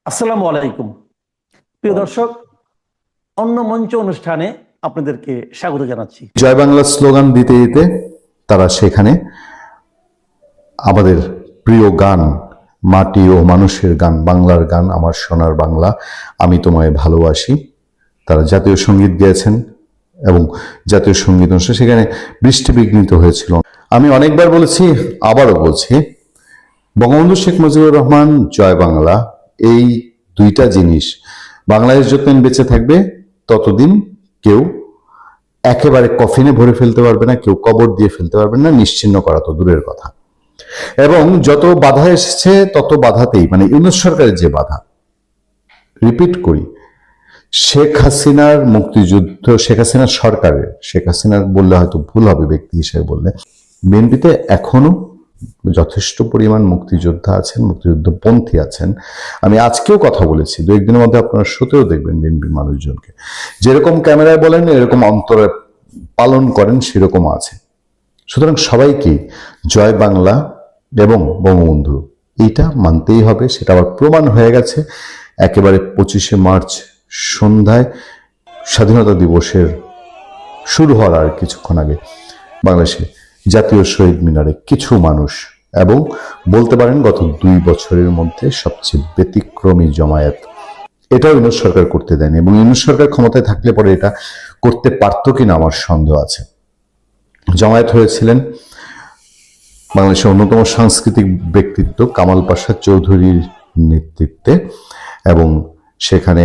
আসসালামু আলাইকুম প্রিয় দর্শক, অন্য মঞ্চ অনুষ্ঠানে আপনাদেরকে স্বাগত জানাচ্ছি। জয় বাংলা স্লোগান দিতে দিতে তারা সেখানে আমাদের প্রিয় গান, মাটি ও মানুষের গান, বাংলার গান, আমার সোনার বাংলা, আমি তোমায় ভালোবাসি, তারা জাতীয় সঙ্গীত গেয়েছেন এবং জাতীয় সঙ্গীত অনুষ্ঠানে সেখানে বৃষ্টি বিঘ্নিত হয়েছিল। আমি অনেকবার বলেছি, আবারও বলছি, বঙ্গবন্ধু শেখ মুজিবুর রহমান, জয় বাংলা, এই দুইটা জিনিস বাংলাদেশ যতদিন বেঁচে থাকবে ততদিন কেউ একেবারে কফিনে ভরে ফেলতে পারবে না, কেউ কবর দিয়ে ফেলতে পারবে না, নিশ্চিহ্ন করা তো দূরের কথা। এবং যত বাধা এসেছে তত বাধাতেই, মানে ইউনূস সরকারের যে বাধা, রিপিট করি, শেখ হাসিনার মুক্তিযুদ্ধ, শেখ হাসিনার সরকারের, শেখ হাসিনার বললে হয়তো ভুল হবে ব্যক্তি হিসেবে বললে, বিএনপিতে এখনো যথেষ্ট পরিমাণ মুক্তিযোদ্ধা আছেন, মুক্তিযুদ্ধপন্থী আছেন। আমি আজকেও কথা বলেছি, দু একদিনের মধ্যে আপনারা শোতেও দেখবেন বিএনপির মানুষজনকে, যেরকম ক্যামেরায় বলেন এরকম অন্তরে পালন করেন সেরকম আছে। সুতরাং সবাইকে জয় বাংলা এবং বঙ্গবন্ধু এইটা মানতেই হবে। সেটা আবার প্রমাণ হয়ে গেছে একেবারে 25শে মার্চ সন্ধ্যায়, স্বাধীনতা দিবসের শুরু হওয়ার আর কিছুক্ষণ আগে বাংলাদেশে জাতীয় শহীদ মিনারে কিছু মানুষ, এবং বলতে পারেন গত 2 বছরের মধ্যে সবচেয়ে ব্যতিক্রমী জমায়েত, এটাও ইউনূস সরকার করতে দেয়নি। এবং ইউনূস সরকার ক্ষমতায় থাকলে পরে এটা করতে পারতো কিনা আমার সন্দেহ আছে। জমায়েত হয়েছিলেন বাংলাদেশের অন্যতম সাংস্কৃতিক ব্যক্তিত্ব কামাল পাশা চৌধুরীর নেতৃত্বে, এবং সেখানে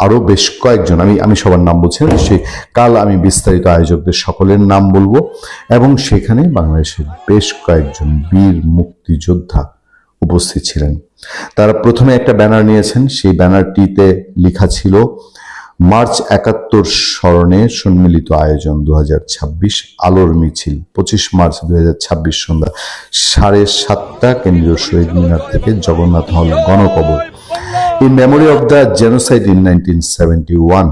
আরো বেশ কয়েকজন, আমি সবার নাম বলছি না, সেই কাল আমি বিস্তারিত আয়োজকদের সকলের নাম বলবো। এবং সেখানে বাংলাদেশের বেশ কয়েকজন বীর মুক্তিযোদ্ধা উপস্থিত ছিলেন। তারা প্রথমে একটা ব্যানার নিয়েছেন, সেই ব্যানারটিতে লেখা ছিল মার্চ 71 স্মরণে সম্মিলিত আয়োজন 2026 আলোর মিছিল, 25 মার্চ 2026 সন্ধ্যা 7:30 কেন্দ্রীয় শহীদ মিনার থেকে জগন্নাথ হল গণকবর, in memory of the genocide in 1971।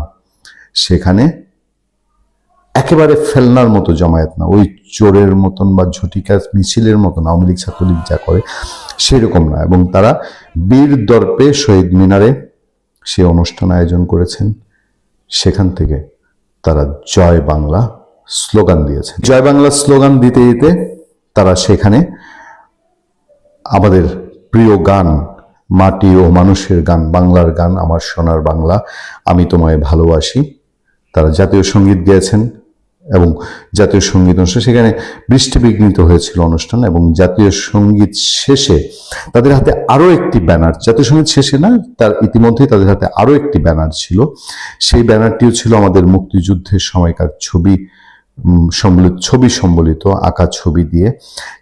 সেখানে একেবারে ফেলনার মতো জমায়েত না, ওই চোরের মতন বা ঝটিকা মিছিলের মতন আওয়ামী লীগ ছাত্রলীগ যা করে সেরকম না। এবং তারা বীর দর্পে শহীদ মিনারে সে অনুষ্ঠান আয়োজন করেছেন। সেখান থেকে তারা জয় বাংলা স্লোগান দিয়েছেন। জয় বাংলা স্লোগান দিতে দিতে তারা সেখানে আমাদের প্রিয় গান, মাটি ও মানুষের গান, বাংলার গান, আমার সোনার বাংলা, আমি তোমায় ভালোবাসি, তারা জাতীয় সঙ্গীত গেয়েছেন এবং জাতীয় সঙ্গীত অনুষ্ঠান সেখানে বৃষ্টি বিঘ্নিত হয়েছিল অনুষ্ঠান। এবং জাতীয় সঙ্গীত শেষে তাদের হাতে আরো একটি ব্যানার, জাতীয় সঙ্গীত শেষে না, তার ইতিমধ্যেই তাদের হাতে আরো একটি ব্যানার ছিল। সেই ব্যানারটিও ছিল আমাদের মুক্তিযুদ্ধের সময়কার ছবি সম্বলিত আঁকা ছবি দিয়ে।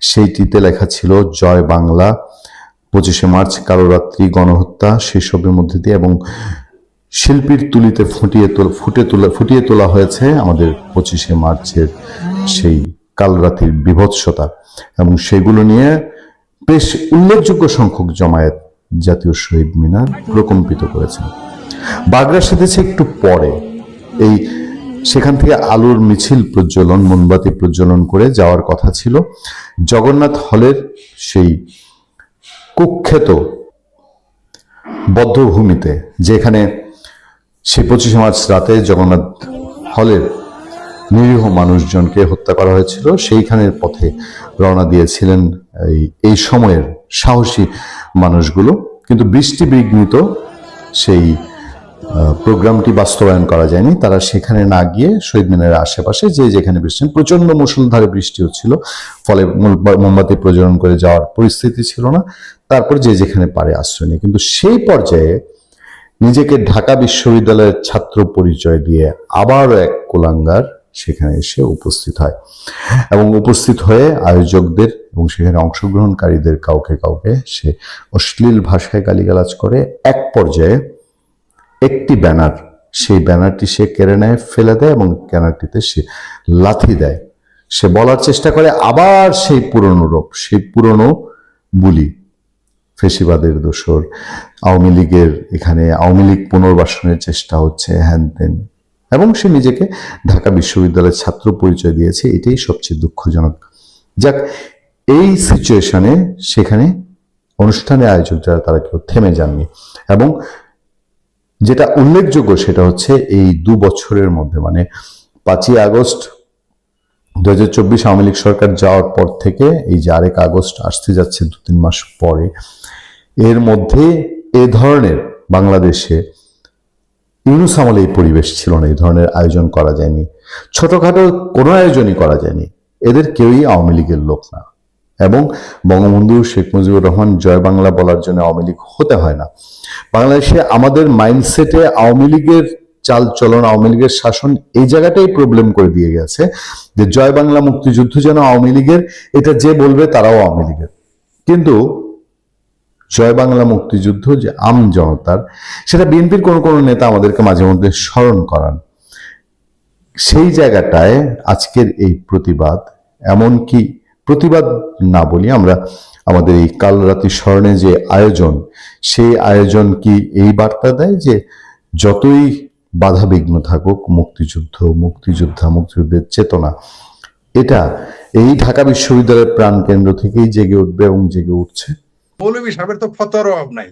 সেইটিতে লেখা ছিল জয় বাংলা, 25শে মার্চ কালরাত্রি গণহত্যা, সেসবের মধ্যে দিয়ে, এবং শিল্পীর তুলিতে ফুটিয়ে তোলা হয়েছে আমাদের 25শে মার্চের সেই কালরাত্রির বিভৎসতা। এবং সেগুলো নিয়ে বেশ উল্লেখযোগ্য সংখ্যক জমায়েত জাতীয় শহীদ মিনার প্রকম্পিত করেছেন। বাগড়া সেধেছে একটু পরে, এই সেখান থেকে আলোর মিছিল প্রজ্বলন, মোমবাতি প্রজ্বলন করে যাওয়ার কথা ছিল জগন্নাথ হলের সেই কুখ্যাত বদ্ধভূমিতে, যেখানে সেই 25শে মার্চ রাতে জগন্নাথ হলের নিরীহ মানুষজনকে হত্যা করা হয়েছিল। সেইখানের পথে রওনা দিয়েছিলেন এই সময়ের সাহসী মানুষগুলো, কিন্তু বৃষ্টি বিঘ্নিত সেই প্রোগ্রামটি বাস্তবায়ন করা যায়নি। তারা সেখানে না গিয়ে শহীদ মিনারের আশেপাশে যেখানে বৃষ্টি, প্রচন্ড মুষলধারে বৃষ্টি হচ্ছিল, ফলে মোমবাতি প্রজ্বলন করে যাওয়ার পরিস্থিতি ছিল না। তারপর যেখানে পারে আশ্রয় নেই। কিন্তু সেই পর্যায়ে নিজেকে ঢাকা বিশ্ববিদ্যালয়ের ছাত্র পরিচয় দিয়ে আবার এক কুলাঙ্গার সেখানে এসে উপস্থিত হয়, এবং উপস্থিত হয়ে আয়োজকদের এবং সেখানে অংশগ্রহণকারীদের কাউকে কাউকে সে অশ্লীল ভাষায় গালিগালাজ করে। এক পর্যায়ে একটি ব্যানার, সেই ব্যানারটি সে কেড়ে নেয়, ফেলে দেয়, এবং ব্যানারটিতে সে লাথি দেয়। সে বলার চেষ্টা করে আবার সেই পুরনো রূপ, সেই পুরনো বুলি, ফেসিবাদের দোসর, আওয়ামী লীগের, এখানে আওয়ামী লীগ পুনর্বাসনের চেষ্টা হচ্ছে, হ্যান তেন। এবং সে নিজেকে ঢাকা বিশ্ববিদ্যালয়ের ছাত্র পরিচয় দিয়েছে, এটাই সবচেয়ে দুঃখজনক। যাক, এই সিচুয়েশনে সেখানে অনুষ্ঠানের আয়োজক যারা তারা কেউ থেমে যাননি। এবং যেটা উল্লেখযোগ্য সেটা হচ্ছে এই 2 বছরের মধ্যে, মানে 5ই আগস্ট 2024 আওয়ামী লীগ সরকার যাওয়ার পর থেকে এই যে আরেক আগস্ট আসতে যাচ্ছে 2-3 মাস পরে, এর মধ্যে এ ধরনের বাংলাদেশে ইউনূস আমলে এই পরিবেশ ছিল না, এই ধরনের আয়োজন করা যায়নি, ছোটখাটো কোনো আয়োজনই করা যায়নি। এদের কেউই আওয়ামী লীগের লোক না, এবং বঙ্গবন্ধু শেখ মুজিবুর রহমান জয় বাংলা বলার জন্য আওয়ামী লীগ হতে হয় না। বাংলাদেশে আমাদের মাইন্ডসেটে আওয়ামী লীগের চাল চলন, আওয়ামী লীগের শাসন এই জায়গাটাই প্রবলেম করে দিয়ে গেছে যে জয় বাংলা মুক্তিযুদ্ধ যেন আওয়ামী লীগের, এটা যে বলবে তারাও আওয়ামী লীগের। কিন্তু জয় বাংলা মুক্তিযুদ্ধ যে আম জনতার, সেটা বিএনপির কোন কোন নেতা আমাদেরকে মাঝে মধ্যে স্মরণ করান। সেই জায়গাটায় আজকের এই প্রতিবাদ, এমনকি প্রতিবাদ না বলি আমরা, আমাদের এই কাল রাতে স্মরণে যে আয়োজন, সেই আয়োজন কি এই বার্তা দেয় যে যতই বাধা বিঘ্ন থাকুক, মুক্তিযুদ্ধ, মুক্তিযোদ্ধা, মুক্তিযুদ্ধের চেতনা এটা এই ঢাকা বিশ্ববিদ্যালয়ের প্রাণকেন্দ্র থেকেই জেগে উঠবে এবং জেগে উঠছে। মৌলভী সাহেবের তো ফতোয়ার অভাব নাই,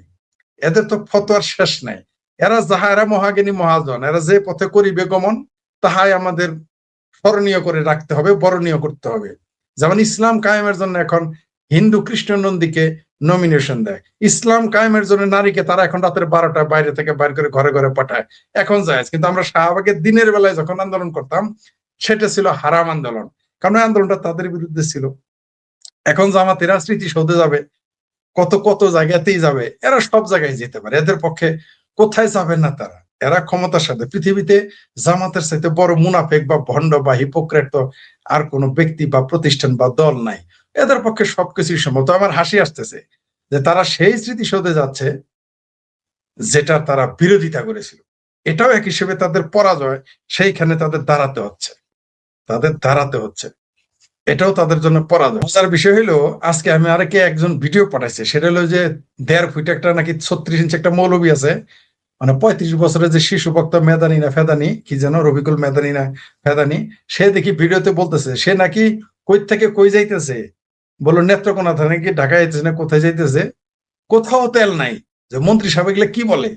এদের তো ফতোয়ার শেষ নাই। এরা যাহা, এরা মহাজ্ঞানী মহাজন, এরা যে পথে করিবে গমন তাহাই আমাদের স্মরণীয় করে রাখতে হবে, বরণীয় করতে হবে। যেমন ইসলাম কায়েমের জন্য এখন হিন্দু কৃষ্ণ নন্দীকে নমিনেশন দেয়, ইসলাম কায়েমের জন্য নারীকে তারা এখন রাতের 12টায় বাইরে থেকে বাইর করে ঘরে ঘরে পাঠায়, এখন যায়। কিন্তু আমরা শাহবাগের দিনের বেলায় যখন আন্দোলন করতাম সেটা ছিল হারাম আন্দোলন, কারণ ওই আন্দোলনটা তাদের বিরুদ্ধে ছিল। এখন জামাতেরা স্মৃতিসৌধে যাবে, কত কত জায়গাতেই যাবে, এরা সব জায়গায় যেতে পারে, এদের পক্ষে কোথায় যাবেন না তারা। এরা ক্ষমতার সাথে, পৃথিবীতে জামাতের সাথে বড় মুনাফেক বা ভণ্ড বা হিপোক্রেট তো আর কোনো ব্যক্তি বা প্রতিষ্ঠান বা দল নাই, এদের পক্ষে সবকিছুই সম্ভব। তো আমার হাসি আসতেছে যে তারা সেই স্মৃতিসৌধে যাচ্ছে যেটা তারা বিরোধিতা করেছিল, এটাও এক হিসেবে তাদের পরাজয়, সেইখানে তাদের দাঁড়াতে হচ্ছে, এটাও তাদের জন্য পরাজয়। মজার বিষয় হলো, আজকে আমি আরেকে একজন ভিডিও পাঠাইছে, সেটা হলো যে 1.5 ফুট একটা নাকি 36 ইঞ্চি একটা মৌলবী আছে, মানে 35 বছরের যে শিশু বক্তা মেদানি না ফেদানি কি যেন, রবিকুল মেদানি না ফেদানি, সে দেখি ভিডিওতে বলতেছে সে নাকি কই থেকে কই যাইতেছে, বললো নেত্রকোনা থেকে নাকি ঢাকা যাইতেছে না কোথায় যাইতেছে, কোথাও তেল নাই। যে মন্ত্রী সাহেব এগুলো কি বলে,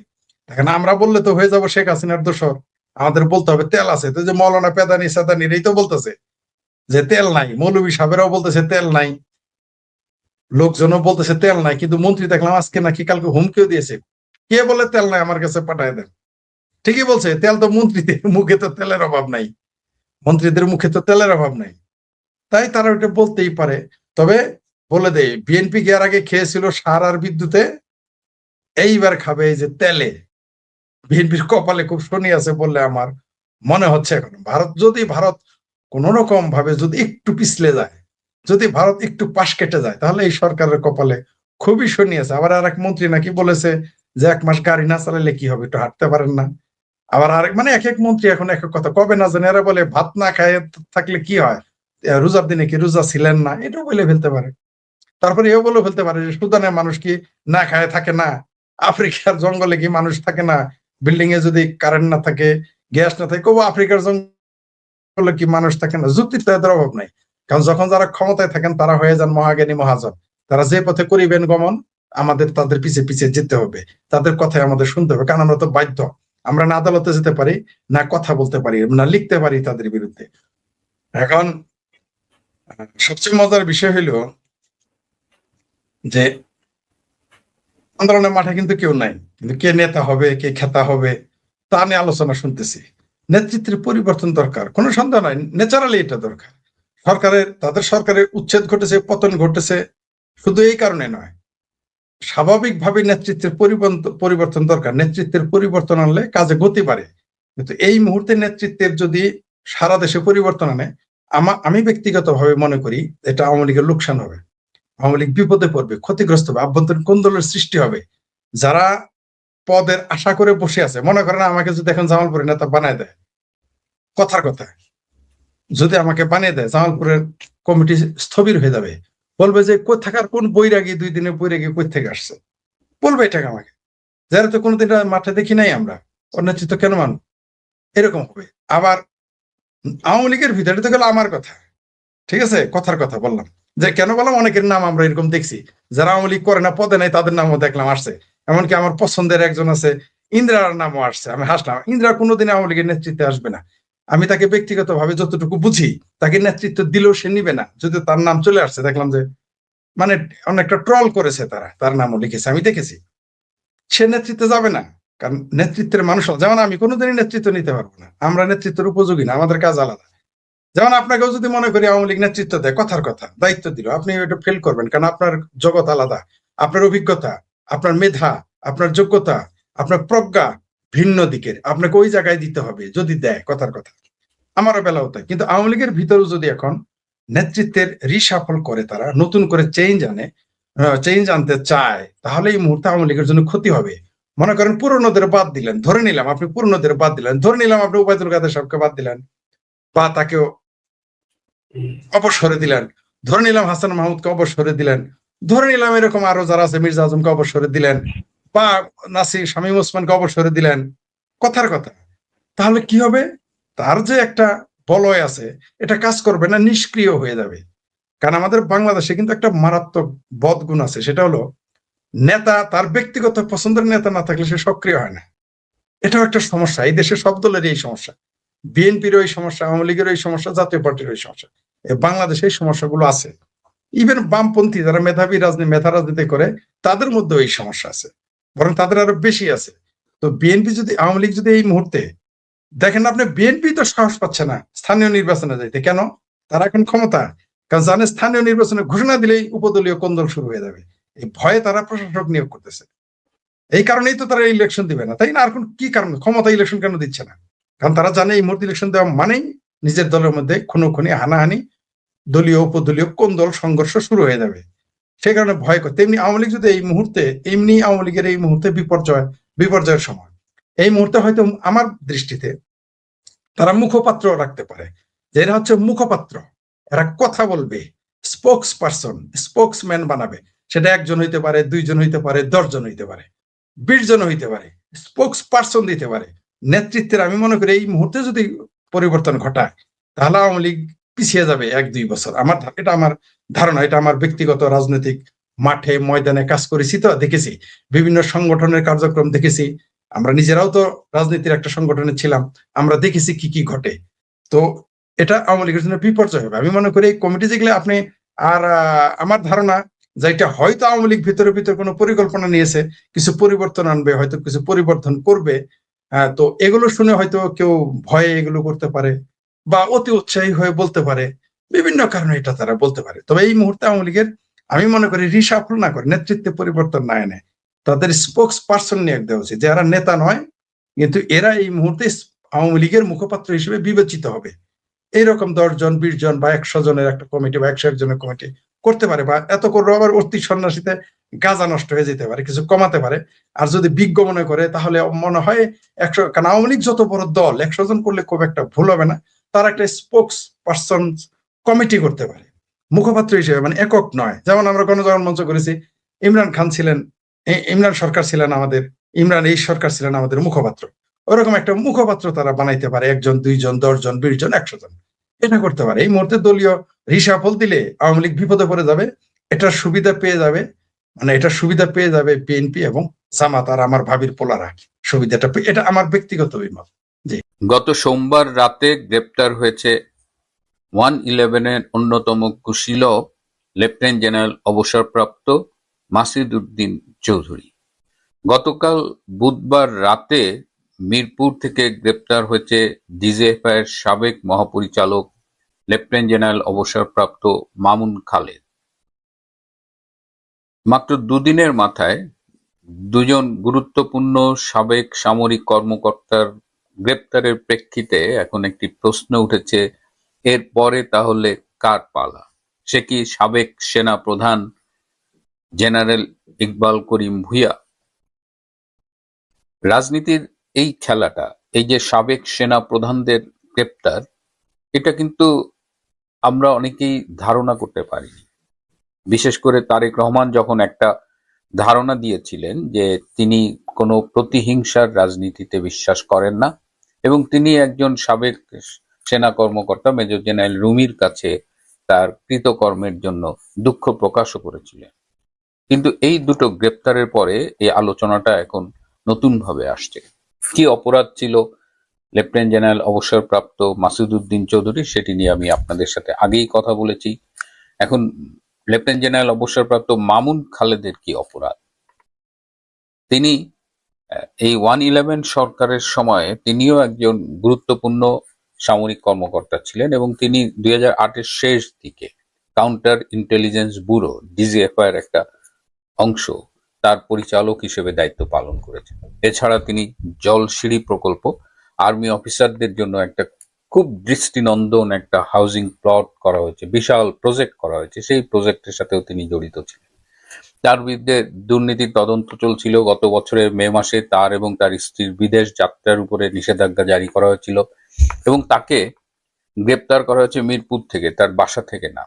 দেখেন আমরা বললে তো হয়ে যাবো শেখ হাসিনার দোসর, আমাদের বলতে হবে তেল আছে। তো যে মৌলানা পেদানি সাদানির এই তো বলতেছে যে তেল নাই, মৌলভী সাহেবেরাও বলতেছে তেল নাই, লোকজনও বলতেছে তেল নাই, কিন্তু মন্ত্রী দেখলাম আজকে নাকি কালকে হুমকিও দিয়েছে, কে বলে তেল নাই আমার কাছে পাঠায় দেন। ঠিকই বলছে, তেল তো মন্ত্রীদের মুখে তো তেলের অভাব নাই, মন্ত্রীদের মুখে তো তেলের অভাব নাই, তাই তারা ওটা বলতেই পারে। তবে বলে দেয়, বিএনপি গিয়ার আগে খেয়েছিল সার আর বিদ্যুতে, এইবার খাবে এই যে তেলে। বিএনপির কপালে খুব শনি আছে বললে আমার মনে হচ্ছে। এখন ভারত কোন রকম ভাবে যদি একটু পিছলে যায়, যদি ভারত একটু পাশ কেটে যায়, তাহলে এই সরকারের কপালে খুবই শনি আছে। আবার আরেক মন্ত্রী নাকি বলেছে যে 1 মাস গাড়ি না চালালে কি হবে, একটু হাঁটতে পারেন না। আবার আরেক, মানে এক এক মন্ত্রী এখন এক এক কথা, কবে না জানে। এরা বলে ভাত না খায় থাকলে কি হয়, রোজার দিনে কি রোজা ছিলেন না, এটাও বলে ফেলতে পারে। তারপরে এও বলে ফেলতে পারে যে সুদানের মানুষ কি না খায় থাকে না, আফ্রিকার জঙ্গলে কি মানুষ থাকে না, বিল্ডিং এ যদি কারেন্ট না থাকে, গ্যাস না থাকে, কবো আফ্রিকার জঙ্গলে কি মানুষ থাকে না। যুক্তির তো এদের অভাব নাই, কারণ যখন যারা ক্ষমতায় থাকেন তারা হয়ে যান মহাজ্ঞানী মহাজন। তারা যে পথে করিবেন গমন, আমাদের তাদের পিছে পিছে যেতে হবে, তাদের কথাই আমাদের শুনতে হবে, কারণ আমরা তো বাধ্য। আমরা না আদালতে যেতে পারি, না কথা বলতে পারি, না লিখতে পারি তাদের বিরুদ্ধে। এখন সবচেয়ে মজার বিষয় হইলো যে আন্দোলনের মাঠে কিন্তু কেউ নাই, কিন্তু কে নেতা হবে, কে খেতা হবে তা নিয়ে আলোচনা শুনতেছি। নেতৃত্বের পরিবর্তন দরকার, কোনো সন্দেহ নাই, ন্যাচারালি এটা দরকার। তাদের সরকারের উচ্ছেদ ঘটেছে, পতন ঘটেছে, শুধু এই কারণে নয়, স্বাভাবিকভাবে নেতৃত্বের পরিবর্তন দরকার। নেতৃত্বের পরিবর্তন আনলে কাজে গতি বাড়ে। কিন্তু এই মুহূর্তে নেতৃত্বের যদি সারা দেশে পরিবর্তন আনে, আমি ব্যক্তিগতভাবে মনে করি এটা আওয়ামী লীগের লোকসান হবে, আওয়ামী লীগ বিপদে পড়বে, ক্ষতিগ্রস্ত হবে, আভ্যন্তরীণ কোন্দলের সৃষ্টি হবে। যারা পদের আশা করে বসে আছে, মনে করেন আমাকে যদি এখন জামালপুরের নেতা বানায় দেয়, কথার কথা যদি আমাকে বানিয়ে দেয়, জামালপুরের কমিটি স্থবির হয়ে যাবে, বলবে যে কোথাকার কোন বৈরাগী 2 দিনে বৈরাগী কই থেকে আসছে, বলবে এটাকে আমাকে, যারা তো কোনোদিন মাঠে দেখি নাই আমরা, ওর নেতৃত্ব কেন মানব, এরকম হবে। আবার আওয়ামী লীগের ভিতরে তো গেল আমার কথা, ঠিক আছে, কথার কথা বললাম, যে কেন বললাম, অনেকের নাম আমরা এরকম দেখছি, যারা আওয়ামী লীগ করে না, পদে নাই, তাদের নামও দেখলাম আসছে। এমনকি আমার পছন্দের একজন আছে, ইন্দিরার নামও আসছে। আমি হাসলাম, ইন্দিরা কোনোদিন আওয়ামী লীগের নেতৃত্বে আসবে না। আমি তাকে ব্যক্তিগতভাবে যতটুকু বুঝি, তাকে নেতৃত্ব দিলেও সে নিবে না। যদি তার নাম চলে আসছে, দেখলাম যে মানে অনেকটা ট্রল করেছে, তারা তার নামও লিখেছে, আমি দেখেছি। সে নেতৃত্বে যাবে না, কারণ নেতৃত্বের মানুষ যেমন আমি কোনোদিনই নেতৃত্ব নিতে পারবো না, আমরা নেতৃত্বের উপযোগী না, আমাদের কাজ আলাদা। যেমন আপনাকেও যদি মনে করি আওয়ামী লীগ নেতৃত্ব দেয়, কথার কথা দায়িত্ব দিল, আপনি এটা ফেল করবেন, কারণ আপনার জগৎ আলাদা, আপনার অভিজ্ঞতা, আপনার মেধা, আপনার যোগ্যতা, আপনার প্রজ্ঞা ভিন্ন দিকের, আপনাকে ওই জায়গায় দিতে হবে যদি দেয়, কথার কথা। আমারও বেলাও তাই। কিন্তু আওয়ামী লীগের ভিতরেও যদি এখন নেতৃত্বের রিসাফল করে, তারা নতুন করে চেঞ্জ আনতে চায়, তাহলে এই মুহূর্তে আওয়ামী লীগের জন্য ক্ষতি হবে। মনে করেন পুরনোদের বাদ দিলেন, ধরে নিলাম আপনি পুরনোদের বাদ দিলেন, ধরে নিলাম আপনি ওবায়দুল কাদের সাহেবকে বাদ দিলেন বা তাকেও অবসরে দিলেন, ধরে নিলাম হাসান মাহমুদকে অবসরে দিলেন, ধরে নিলাম এরকম আরো যারা আছে, মির্জা আজমকে অবসরে দিলেন, বা নাসির শামীম ওসমানকে অবসরে দিলেন, কথার কথা। তাহলে কি হবে? তার যে একটা বলয় আছে, এটা কাজ করবে না, নিষ্ক্রিয় হয়ে যাবে। কারণ আমাদের বাংলাদেশে কিন্তু একটা মারাত্মক বদগুণ আছে, সেটা হলো নেতা, তার ব্যক্তিগত পছন্দের নেতা না থাকলে সে সক্রিয় হয় না। এটাও একটা সমস্যা, এই দেশে সব দলেরই এই সমস্যা। বিএনপির ওই সমস্যা, আওয়ামী লীগের ওই সমস্যা, জাতীয় পার্টির ওই সমস্যা, বাংলাদেশে এই সমস্যাগুলো আছে। ইভেন বামপন্থী যারা মেধাবী মেধা রাজনীতি করে, তাদের মধ্যে এই সমস্যা আছে, বরং তাদের আরো বেশি আছে। তো বিএনপি যদি, আওয়ামী লীগ যদি এই মুহূর্তে দেখেন, আপনি বিএনপি তো সাহস পাচ্ছে না স্থানীয় নির্বাচনে যাইতে। কেন? তারা এখন ক্ষমতা, কারণ জানে স্থানীয় নির্বাচনে ঘোষণা দিলেই উপদলীয় কোন্দল শুরু হয়ে যাবে। এই ভয়ে তারা প্রশাসক নিয়োগ করতেছে। এই কারণেই তো তারা ইলেকশন দিবে না, তাই না? আর কোন কি কারণ? ক্ষমতা ইলেকশন কেন দিচ্ছে না? কারণ তারা জানে এই মুহূর্তে ইলেকশন দেওয়া মানেই নিজের দলের মধ্যে খুনোখুনি, হানাহানি, দলীয় উপদলীয় কোন্দল সংঘর্ষ শুরু হয়ে যাবে। সে কারণে ভয় করে। তেমনি আওয়ামী লীগ যদি এই মুহূর্তে, এমনি আওয়ামী লীগের এই মুহূর্তে বিপর্যয়ের সময়, এই মুহূর্তে হয়তো আমার দৃষ্টিতে তারা মুখপাত্র রাখতে পারে, যে এরা হচ্ছে মুখপাত্র, এরা কথা বলবে, স্পোক্স পারসন, স্পোক্সম্যান বানাবে। সেটা একজন হইতে পারে, দুইজন হইতে পারে, 10 জন হইতে পারে, 20 জন হইতে পারে, স্পোক্স পারসন দিতে পারে নেতৃত্বের। আমি মনে করি এই মুহূর্তে যদি পরিবর্তন ঘটায়, তাহলে আওয়ামী লীগ পিছিয়ে যাবে 1-2 বছর। এটা আমার ধারণা, এটা আমার ব্যক্তিগত রাজনৈতিক মাঠে ময়দানে কাজ করেছি, তো দেখেছি, বিভিন্ন সংগঠনের কার্যক্রম দেখেছি, আমরা নিজেরাও তো রাজনীতির একটা সংগঠনে ছিলাম, আমরা দেখেছি কি কি ঘটে। তো এটা আওয়ামী লীগের জন্য বিপর্যয় হবে। আমি মনে করি এই কমিটি যেগুলো আপনি, আর আমার ধারণা যে এটা হয়তো আওয়ামী লীগ ভিতরে কোনো পরিকল্পনা নিয়েছে, কিছু পরিবর্তন আনবে, হয়তো কিছু পরিবর্তন করবে। তো এগুলো শুনে হয়তো কেউ ভয়ে এগুলো করতে পারে, বা অতি উৎসাহী হয়ে বলতে পারে, বিভিন্ন কারণে এটা তারা বলতে পারে। তবে এই মুহূর্তে আওয়ামী লীগের, আমি মনে করি রিসাফল না করে, নেতৃত্বে পরিবর্তন না এনে তাদের স্পোক্স পারসন নিয়োগ দেওয়া উচিত, যারা নেতা নয়, কিন্তু এরা এই মুহূর্তে আওয়ামী লীগের মুখপাত্র হিসেবে বিবেচিত হবে। এইরকম 10 জন, 20 জন বা 100 জনের একটা কমিটি বা 101 জনের কমিটি করতে পারে, বা এত করলে আবার অতি সন্ন্যাসীতে গাজা নষ্ট হয়ে যেতে পারে, কিছু কমাতে পারে। আর যদি বিজ্ঞ মনে করে, তাহলে মনে হয় 100, কারণ আওয়ামী লীগ যত বড় দল, 100 জন করলে খুব একটা ভুল হবে না। তারা একটা স্পোক্স পারসন কমিটি করতে পারে মুখপাত্র হিসেবে, মানে একক নয়। যেমন আমরা গণজাগরণ মঞ্চ করেছি, ইমরান খান ছিলেন, ইমরান সরকার ছিলেন আমাদের, এই সরকার ছিলেন আমাদের মুখপাত্র। ওরকম একটা মুখপাত্র তারা বানাইতে পারে, 1 জন, 2 জন, 10 জন, 20 জন, 100 জন, এটা করতে পারে। এই মুহূর্তে দলীয় রিসাফল দিলে আওয়ামী লীগ বিপদে পড়ে যাবে। এটার সুবিধা পেয়ে যাবে, মানে এটা সুবিধা পেয়ে যাবে বিএনপি এবং জামাত, আর আমার ভাবির পোলারা সুবিধাটা এটা আমার ব্যক্তিগত অভিমত। গত সোমবার রাতে গ্রেপ্তার হয়েছে 111-এর অন্যতম কুশীল লেফটেন্যান্ট জেনারেল অবসরপ্রাপ্ত মাসিদ উদ্দিন চৌধুরী। গতকাল বুধবার রাতে মিরপুর থেকে গ্রেপ্তার হয়েছে ডিজিএফআই এর সাবেক মহাপরিচালক লেফটেন্যান্ট জেনারেল অবসরপ্রাপ্ত মামুন খালেদ। মাত্র দুদিনের মাথায় দুজন গুরুত্বপূর্ণ সাবেক সামরিক কর্মকর্তার গ্রেপ্তারের প্রেক্ষিতে এখন একটি প্রশ্ন উঠেছে, এরপরে তাহলে কার পালা? সে কি সাবেক সেনা প্রধান জেনারেল ইকবাল করিম ভূঁইয়া? রাজনীতির এই খেলাটা, এই যে সাবেক সেনা প্রধানদের গ্রেপ্তার, এটা কিন্তু আমরা অনেকেই ধারণা করতে পারিনি। বিশেষ করে তারেক রহমান যখন একটা ধারণা দিয়েছিলেন যে তিনি কোনো প্রতিহিংসার রাজনীতিতে বিশ্বাস করেন না, এবং তিনি একজন সাবেক সেনা কর্মকর্তা মেজর জেনারেল রুমির কাছে তার কৃতকর্মের জন্য দুঃখ প্রকাশও করেছিলেন। কিন্তু এই দুটো গ্রেপ্তারের পরে এই আলোচনাটা এখন নতুন ভাবে আসছে। কি অপরাধ ছিল লেফটেন্যান্ট জেনারেল অবসরপ্রাপ্ত মাসুদউদ্দিন চৌধুরী, সেটি নিয়ে আমি আপনাদের সাথে আগেই কথা বলেছি। এখন লেফটেন্যান্ট জেনারেল অবসরপ্রাপ্ত মামুন খালেদের কি অপরাধ? তিনি এই 111 সরকারের সময়ে তিনিও একজন গুরুত্বপূর্ণ সামরিক কর্মকর্তা ছিলেন এবং তিনি 2008-এর শেষ দিকে কাউন্টার ইন্টেলিজেন্স ব্যুরো ডিজিএফআই এর একটা অংশ তার পরিচালক হিসেবে দায়িত্ব পালন করেছেন। এছাড়া তিনি জলসিঁড়ি প্রকল্প আর্মি অফিসারদের জন্য একটা খুব দৃষ্টিনন্দন একটা হাউজিং প্লট করা হয়েছে, বিশাল প্রজেক্ট করা হয়েছে, সেই প্রজেক্টের সাথেও তিনি জড়িত ছিলেন। তার বিরুদ্ধে দুর্নীতির তদন্ত চলছিল। গত বছরের মে মাসে তার এবং তার স্ত্রীর বিদেশ যাত্রার উপরে নিষেধাজ্ঞা জারি করা হয়েছিল এবং তাকে গ্রেপ্তার করা হয়েছে মিরপুর থেকে, তার বাসা থেকে না।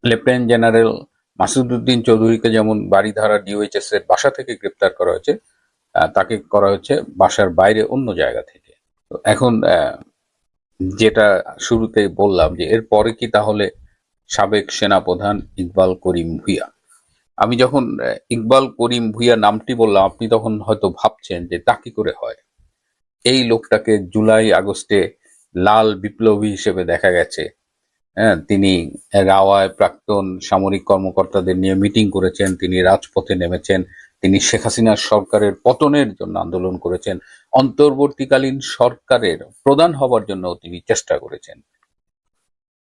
লেফটেন্যান্ট জেনারেল মাসুদউদ্দিন চৌধুরীকে যেমন বারিধারা ডিওএইচএস এর বাসা থেকে গ্রেপ্তার করা হয়েছে, তাকে করা হয়েছে বাসার বাইরে অন্য জায়গা থেকে। তো এখন যেটা শুরুতে বললাম যে এর পরে কি তাহলে সাবেক সেনাপ্রধান ইকবাল করিম ভূঁইয়া, আমি যখন ইকবাল করিম ভূঁইয়া নামটি বললাম আপনি তখন হয়তো ভাবছেন যে তা কি করে হয়। এই লোকটাকে জুলাই আগস্টে লাল বিপ্লবী হিসেবে দেখা গেছে। হ্যাঁ, তিনি রাওয়ায় প্রাক্তন সামরিক কর্মকর্তাদের নিয়ে মিটিং করেছেন, তিনি রাজপথে নেমেছেন, তিনি শেখ হাসিনার সরকারের পতনের জন্য আন্দোলন করেছেন, অন্তর্বর্তীকালীন সরকারের প্রধান হবার জন্য তিনি চেষ্টা করেছেন।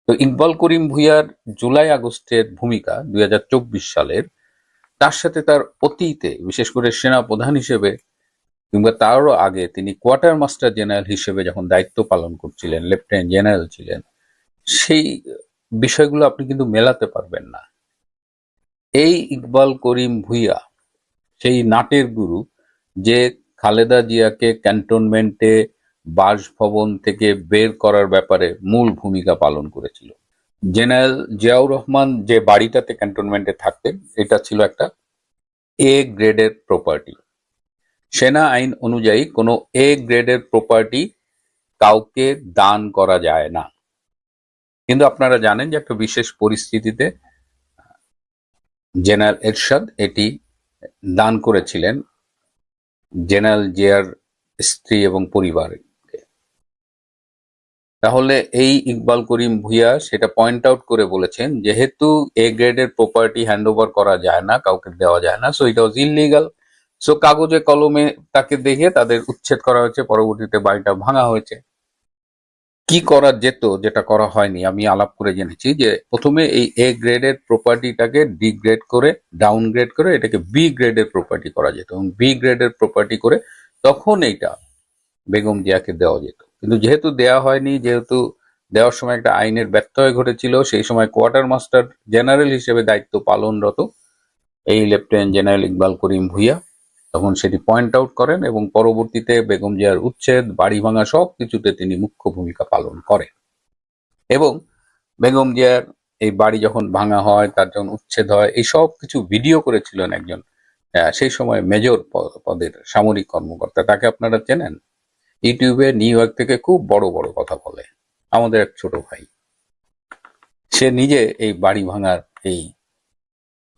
তো ইকবাল করিম ভূঁইয়ার জুলাই আগস্টের ভূমিকা 2024 সালের, তার সাথে তার অতীতে বিশেষ করে সেনা প্রধান হিসেবে কিংবা তারও আগে তিনি কোয়ার্টার মাস্টার জেনারেল হিসেবে যখন দায়িত্ব পালন করছিলেন, লেফটেন্যান্ট জেনারেল ছিলেন, সেই বিষয়গুলো আপনি কিন্তু মেলাতে পারবেন না। এই ইকবাল করিম ভূঁইয়া সেই নাটের গুরু যে খালেদা জিয়াকে ক্যান্টনমেন্টে বাসভবন থেকে বের করার ব্যাপারে মূল ভূমিকা পালন করেছিল। জেনারেল জিয়াউর রহমান যে বাড়িটাতে ক্যান্টনমেন্টে থাকতেন, এটা ছিল একটা এ গ্রেডের প্রপার্টি। সেনা আইন অনুযায়ী কোনো এ গ্রেডের প্রপার্টি কাউকে দান করা যায় না। কিন্তু আপনারা জানেন যে একটা বিশেষ পরিস্থিতিতে জেনারেল এরশাদ এটি দান করেছিলেন জেনারেল জিয়ার স্ত্রী এবং পরিবারকে। তাহলে এই ইকবাল করিম ভূঁইয়া সেটা পয়েন্ট আউট করে বলেছেন, যেহেতু এ গ্রেডের প্রপার্টি হ্যান্ড ওভার করা যায় না, কাউকে দেওয়া যায় না, so it was illegal. So কাগজে কলমে তাকে দেখে তাদের উচ্ছেদ করা হয়েছে, পরবর্তীতে বাড়িটা ভাঙা হয়েছে। কি করা যেত, যেটা করা হয়নি, আমি আলাপ করে জেনেছি যে প্রথমে এই এ গ্রেডের প্রপার্টিটাকে ডিগ্রেড করে ডাউনগ্রেড করে এটাকে বি গ্রেডের প্রপার্টি করা যেত এবং বি গ্রেডের প্রপার্টি করে তখন এইটা বেগম জিয়াকে দেওয়া যেত। কিন্তু যেহেতু দেওয়া হয়নি, যেহেতু দেওয়ার সময় একটা আইনের ব্যত্যয় ঘটেছিল, সেই সময় কোয়ার্টার মাস্টার জেনারেল হিসেবে দায়িত্ব পালনরত এই লেফটেন্যান্ট জেনারেল ইকবাল করিম ভূঁইয়া তখন সেটি পয়েন্ট আউট করেন এবং পরবর্তীতে বেগম জিয়ার উচ্ছেদ, বাড়ি ভাঙা সবকিছুতে তিনি মুখ্য ভূমিকা পালন করেন। এবং বেগম জিয়ার এই বাড়ি যখন ভাঙা হয়, তার যখন উচ্ছেদ হয়, এই সব কিছু ভিডিও করেছিলেন একজন সেই সময় মেজর পদের সামরিক কর্মকর্তা। তাকে আপনারা চেনেন, ইউটিউবে নিউ ইয়র্ক থেকে খুব বড় বড় কথা বলে, আমাদের এক ছোট ভাই। সে নিজে এই বাড়ি ভাঙার এই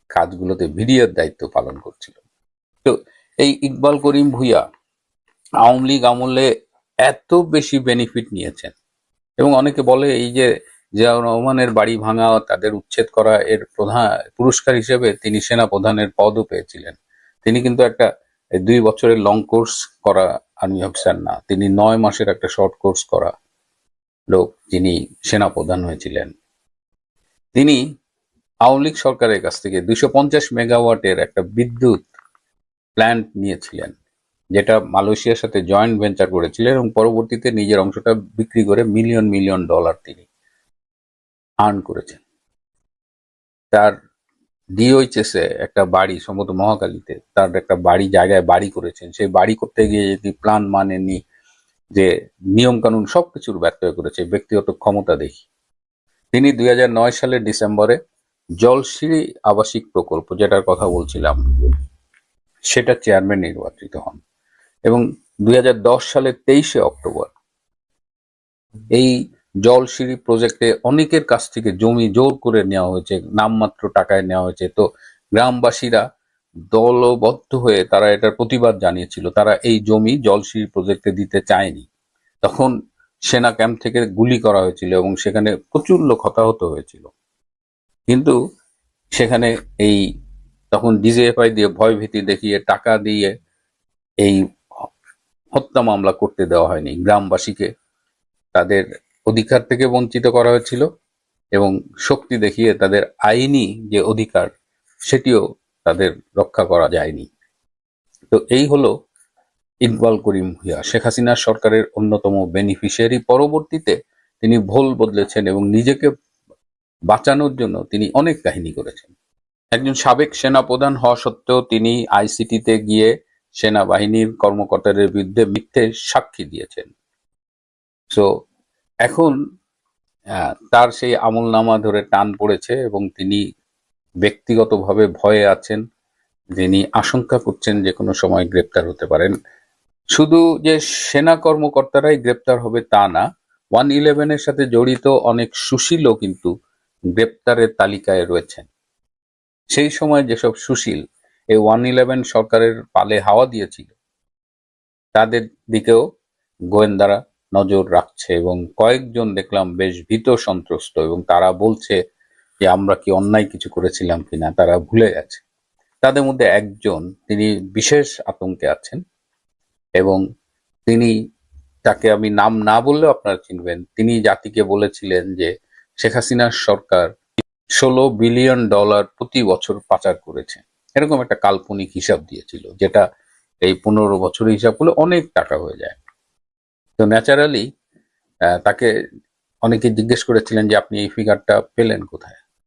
কাজগুলোতে ভিডিওর দায়িত্ব পালন করছিল। তো এই ইকবাল করিম ভূঁইয়া আওয়ামী লীগ আমলে এত বেশি বেনিফিট নিয়েছেন এবং অনেকে বলে এই যে জিয়াউর রহমানের বাড়ি ভাঙা, তাদের উচ্ছেদ করা, এর প্রধান পুরস্কার হিসেবে তিনি সেনা প্রধানের পদও পেয়েছিলেন। তিনি কিন্তু একটা 2 বছরের লং কোর্স করা আর্মি অফিসার না, তিনি 9 মাসের একটা শর্ট কোর্স করা লোক, যিনি সেনা প্রধান হয়েছিলেন। তিনি আওয়ামী লীগ সরকারের কাছ থেকে 250 মেগাওয়াটের একটা বিদ্যুৎ প্ল্যান্ট নিয়েছিলেন, যেটা মালয়েশিয়ার সাথে জয়েন্ট ভেঞ্চার করেছিলেন এবং পরবর্তীতে নিজের অংশটা বিক্রি করে মিলিয়ন মিলিয়ন ডলার তিনি আর্ন করেছেন। তার ডিওএইচএস এ একটা বাড়ি, সম্ভবত মহাকালীতে তার একটা বাড়ি, জায়গায় বাড়ি করেছেন। সেই বাড়ি করতে গিয়ে যদি প্ল্যান মানেননি, যে নিয়ম কানুন সবকিছুর ব্যত্যয় করেছে ব্যক্তিগত ক্ষমতা দেখি। তিনি 2009 সালের ডিসেম্বরে জলসিঁড়ি আবাসিক প্রকল্প, যেটার কথা বলছিলাম, সেটা চেয়ারম্যান নির্বাচিত হন এবং 2010 সালের 23শে অক্টোবর এই জলসিঁড়ি প্রজেক্টে অনেকের কাছ থেকে জমি জোর করে নেওয়া হয়েছে, নামমাত্র টাকায় নেওয়া হয়েছে। তো গ্রামবাসীরা দলবদ্ধ হয়ে তারা এটার প্রতিবাদ জানিয়েছিল, তারা এই জমি জলসিঁড়ি প্রজেক্টে দিতে চায়নি। তখন সেনা ক্যাম্প থেকে গুলি করা হয়েছিল এবং সেখানে প্রচুর লোক হতাহত হয়েছিল। কিন্তু সেখানে এই তখন ডিজিএফআই দিয়ে ভয়ভীতি দেখিয়ে টাকা দিয়ে এই হত্যা মামলা করতে দেওয়া হয়নি। গ্রামবাসীকে তাদের অধিকার থেকে বঞ্চিত করা হয়েছিল এবং শক্তি দেখিয়ে তাদের আইনি যে অধিকার সেটিও তাদের রক্ষা করা যায়নি। তো এই হলো ইকবাল করিম ভূঁইয়া, শেখ হাসিনা সরকারের অন্যতম বেনিফিশিয়ারি। পরবর্তীতে তিনি ভুল বদলেছেন এবং নিজেকে বাঁচানোর জন্য তিনি অনেক কাহিনী করেছেন। একজন সাবেক সেনাপ্রধান হওয়া সত্ত্বেও তিনি আইসিটিতে গিয়ে সেনাবাহিনীর কর্মকর্তাদের বিরুদ্ধে মিথ্যে সাক্ষী দিয়েছেন। সো এখন তার সেই আমলনামা ধরে টান পড়েছে এবং তিনি ব্যক্তিগতভাবে ভয়ে আছেন। তিনি আশঙ্কা করছেন যে কোনো সময় গ্রেপ্তার হতে পারেন। শুধু যে সেনা কর্মকর্তারাই গ্রেপ্তার হবে তা না, 111-এর সাথে জড়িত অনেক সুশীলও কিন্তু গ্রেপ্তারের তালিকায় রয়েছেন। সেই সময় যেসব সুশীল এই 111 সরকারের পালে হাওয়া দিয়েছিল তাদের দিকেও গোয়েন্দারা নজর রাখছে এবং কয়েকজন দেখলাম বেশ ভীত সন্ত্রস্ত এবং তারা বলছে যে আমরা কি অন্যায় কিছু করেছিলাম কিনা, তারা ভুলে গেছে। তাদের মধ্যে একজন, তিনি বিশেষ আতঙ্কে আছেন এবং তিনি, তাকে আমি নাম না বললেও আপনারা চিনবেন, তিনি জাতিকে বলেছিলেন যে শেখ হাসিনার সরকার $16 বিলিয়ন প্রতি বছর পাচার করেছে। এরকম একটা কাল্পনিক হিসাব দিয়েছিল, যেটা এই 15 বছরের হিসাব করলে অনেক টাকা হয়ে যায়। তো ন্যাচারালি তাকে অনেকে জিজ্ঞেস করেছিলেন যে আপনি এই ফিগারটা পেলেন কোথায়।